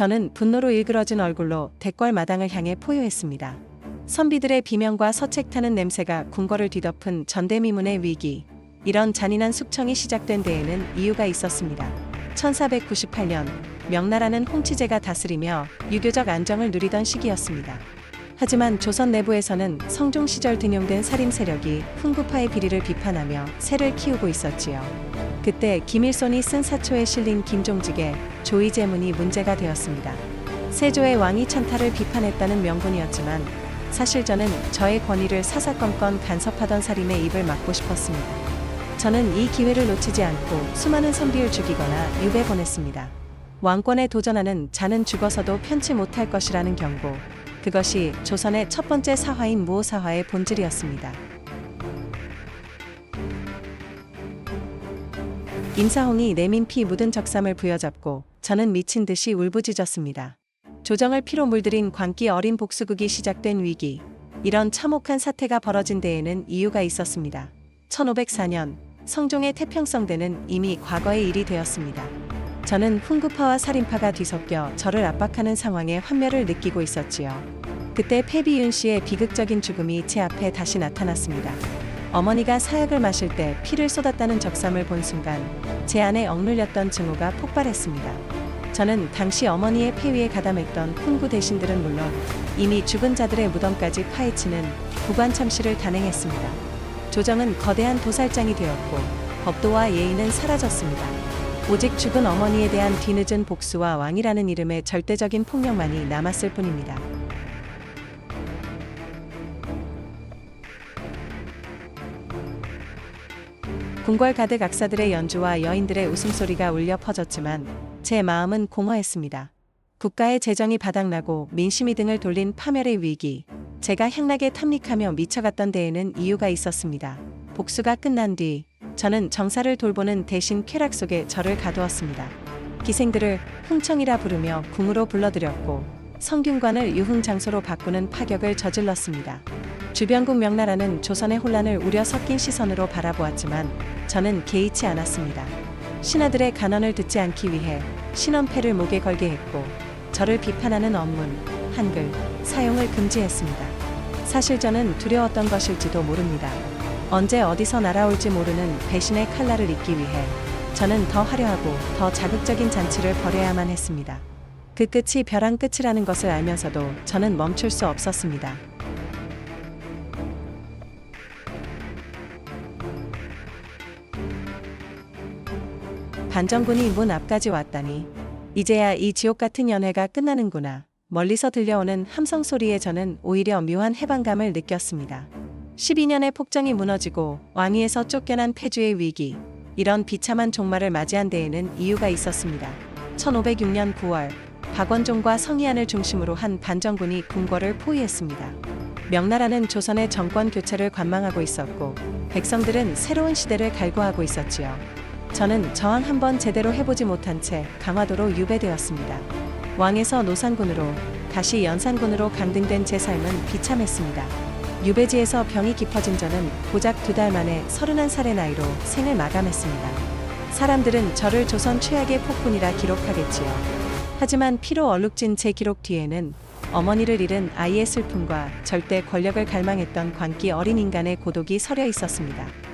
저는 분노로 일그러진 얼굴로 대궐마당을 향해 포효했습니다. 선비들의 비명과 서책 타는 냄새가 궁궐을 뒤덮은 전대미문의 위기. 이런 잔인한 숙청이 시작된 데에는 이유가 있었습니다. 1498년 명나라는 홍치제가 다스리며 유교적 안정을 누리던 시기였습니다. 하지만 조선 내부에서는 성종 시절 등용된 살인 세력이 훈구파의 비리를 비판하며 세를 키우고 있었지요. 그때 김일손이 쓴 사초에 실린 김종직의 조의제문이 문제가 되었습니다. 세조의 왕이 천탈을 비판했다는 명분이었지만 사실 저는 저의 권위를 사사건건 간섭하던 살인의 입을 막고 싶었습니다. 저는 이 기회를 놓치지 않고 수많은 선비를 죽이거나 유배 보냈습니다. 왕권에 도전하는 자는 죽어서도 편치 못할 것이라는 경고. 그것이 조선의 첫 번째 사화인 무오사화의 본질이었습니다. 임사홍이 내민 피 묻은 적삼을 부여잡고 저는 미친 듯이 울부짖었습니다. 조정을 피로 물들인 광기 어린 복수국이 시작된 위기. 이런 참혹한 사태가 벌어진 데에는 이유가 있었습니다. 1504년 성종의 태평성대는 이미 과거의 일이 되었습니다. 저는 훈구파와 살인파가 뒤섞여 저를 압박하는 상황에 환멸을 느끼고 있었지요. 그때 패비윤 씨의 비극적인 죽음이 제 앞에 다시 나타났습니다. 어머니가 사약을 마실 때 피를 쏟았다는 적삼을 본 순간 제 안에 억눌렸던 증오가 폭발했습니다. 저는 당시 어머니의 폐위에 가담했던 훈구 대신들은 물론 이미 죽은 자들의 무덤까지 파헤치는 부관참시를 단행했습니다. 조정은 거대한 도살장이 되었고 법도와 예의는 사라졌습니다. 오직 죽은 어머니에 대한 뒤늦은 복수와 왕이라는 이름의 절대적인 폭력만이 남았을 뿐입니다. 궁궐 가득 악사들의 연주와 여인들의 웃음소리가 울려 퍼졌지만 제 마음은 공허했습니다. 국가의 재정이 바닥나고 민심이 등을 돌린 파멸의 위기. 제가 향락에 탐닉하며 미쳐갔던 데에는 이유가 있었습니다. 복수가 끝난 뒤 저는 정사를 돌보는 대신 쾌락 속에 저를 가두었습니다. 기생들을 흥청이라 부르며 궁으로 불러들였고 성균관을 유흥장소로 바꾸는 파격을 저질렀습니다. 주변국 명나라는 조선의 혼란을 우려 섞인 시선으로 바라보았지만 저는 개의치 않았습니다. 신하들의 간언을 듣지 않기 위해 신원패를 목에 걸게 했고 저를 비판하는 언문, 한글, 사용을 금지했습니다. 사실 저는 두려웠던 것일지도 모릅니다. 언제 어디서 날아올지 모르는 배신의 칼날을 잇기 위해 저는 더 화려하고 더 자극적인 잔치를 벌여야만 했습니다. 그 끝이 벼랑 끝이라는 것을 알면서도 저는 멈출 수 없었습니다. 반정군이 문 앞까지 왔다니 이제야 이 지옥 같은 연회가 끝나는구나. 멀리서 들려오는 함성 소리에 저는 오히려 묘한 해방감을 느꼈습니다. 12년의 폭정이 무너지고 왕위에서 쫓겨난 패주의 위기. 이런 비참한 종말을 맞이한 데에는 이유가 있었습니다. 1506년 9월 박원종과 성희안을 중심으로 한 반정군이 궁궐을 포위했습니다. 명나라는 조선의 정권 교체를 관망하고 있었고 백성들은 새로운 시대를 갈구하고 있었지요. 저는 저항 한번 제대로 해보지 못한 채 강화도로 유배되었습니다. 왕에서 노산군으로 다시 연산군으로 강등된 제 삶은 비참했습니다. 유배지에서 병이 깊어진 저는 고작 2달 만에 31살의 나이로 생을 마감했습니다. 사람들은 저를 조선 최악의 폭군이라 기록하겠지요. 하지만 피로 얼룩진 제 기록 뒤에는 어머니를 잃은 아이의 슬픔과 절대 권력을 갈망했던 광기 어린 인간의 고독이 서려 있었습니다.